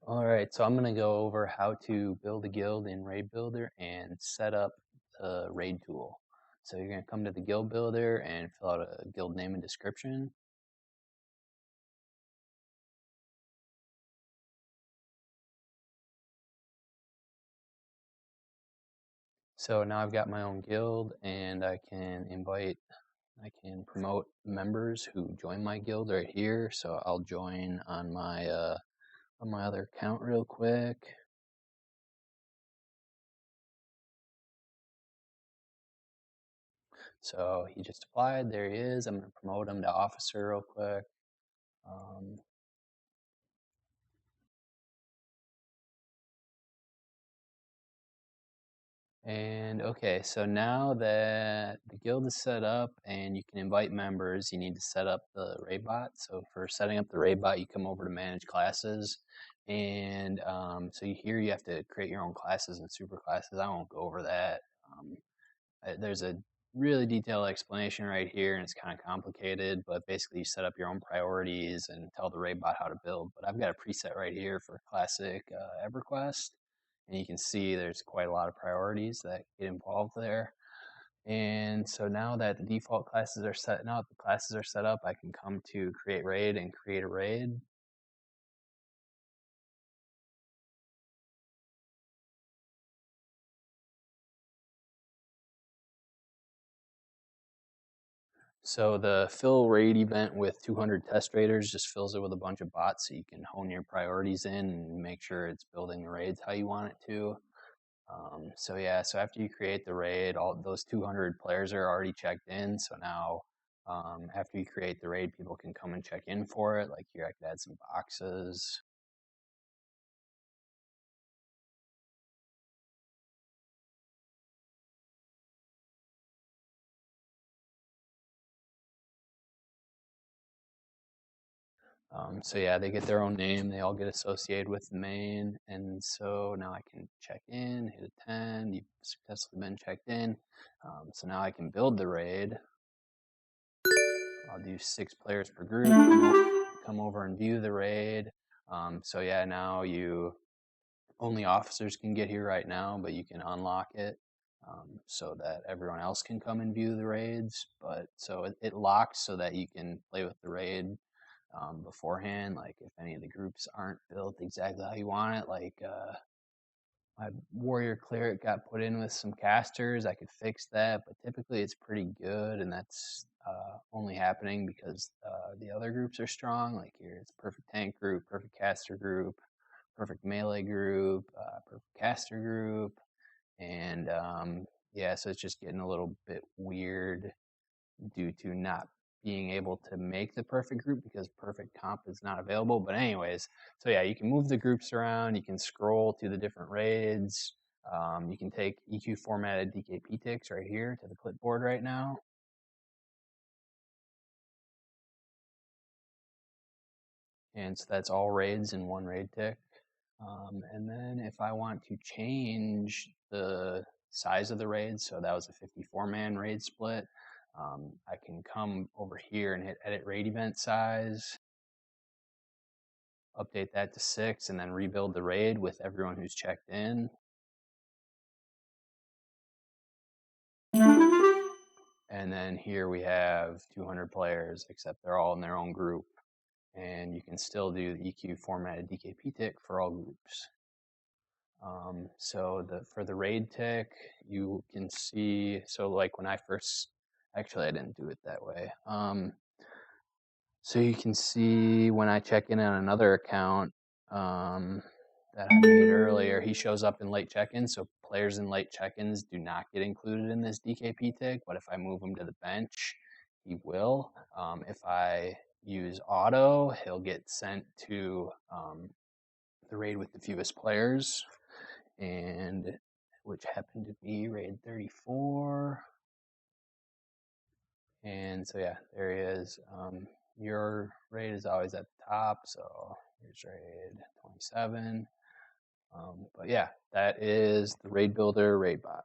All right, so I'm going to go over how to build a guild in Raid Builder and set up the raid tool. So you're going to come to the guild builder and fill out a guild name and description. So now I've got my own guild and I can promote members who join my guild right here. So I'll join on my other account real quick. So he just applied, there he is. I'm going to promote him to officer real quick. And okay, so now that the guild is set up and you can invite members, you need to set up the raid bot. So for setting up the raid bot, you come over to manage classes. And so here you have to create your own classes and super classes. I won't go over that. There's a really detailed explanation right here, and it's kind of complicated, but basically you set up your own priorities and tell the raid bot how to build. But I've got a preset right here for classic EverQuest, and you can see there's quite a lot of priorities that get involved there. And so now that the default classes are set, now that the classes are set up, I can come to create raid and create a raid. So the fill raid event with 200 test raiders just fills it with a bunch of bots, so you can hone your priorities in and make sure it's building the raids how you want it to. So yeah, so after you create the raid, all those 200 players are already checked in. So now, after you create the raid, people can come and check in for it. Like here, I could add some boxes. So yeah, they get their own name. They all get associated with the main. And so now I can check in, hit attend. You've successfully been checked in. So now I can build the raid. I'll do 6 players per group. Come over and view the raid. So yeah, now only officers can get here right now, but you can unlock it so that everyone else can come and view the raids. But so it locks so that you can play with the raid beforehand. Like if any of the groups aren't built exactly how you want it, like my warrior cleric got put in with some casters, I could fix that. But typically it's pretty good, and that's only happening because the other groups are strong. Like here, it's perfect tank group, perfect caster group, perfect melee group, perfect caster group, and yeah, so it's just getting a little bit weird due to not being able to make the perfect group because perfect comp is not available. But anyways, so yeah, you can move the groups around. You can scroll to the different raids. You can take EQ formatted DKP ticks right here to the clipboard right now. And so that's all raids in one raid tick. And then if I want to change the size of the raid, so that was a 54-man raid split, I can come over here and hit edit raid event size, update that to 6, and then rebuild the raid with everyone who's checked in. And then here we have 200 players, except they're all in their own group. And you can still do the EQ formatted DKP tick for all groups. So for the raid tick, you can see, so like when I first, actually I didn't do it that way. So you can see when I check in on another account that I made earlier, he shows up in late check-in. So players in late check-ins do not get included in this DKP tick, but if I move him to the bench, he will. If I use auto, he'll get sent to the raid with the fewest players, and which happened to be raid 34. And so yeah, there he is. Your raid is always at the top, so here's raid 27. But yeah, that is the Raid Builder raid bot.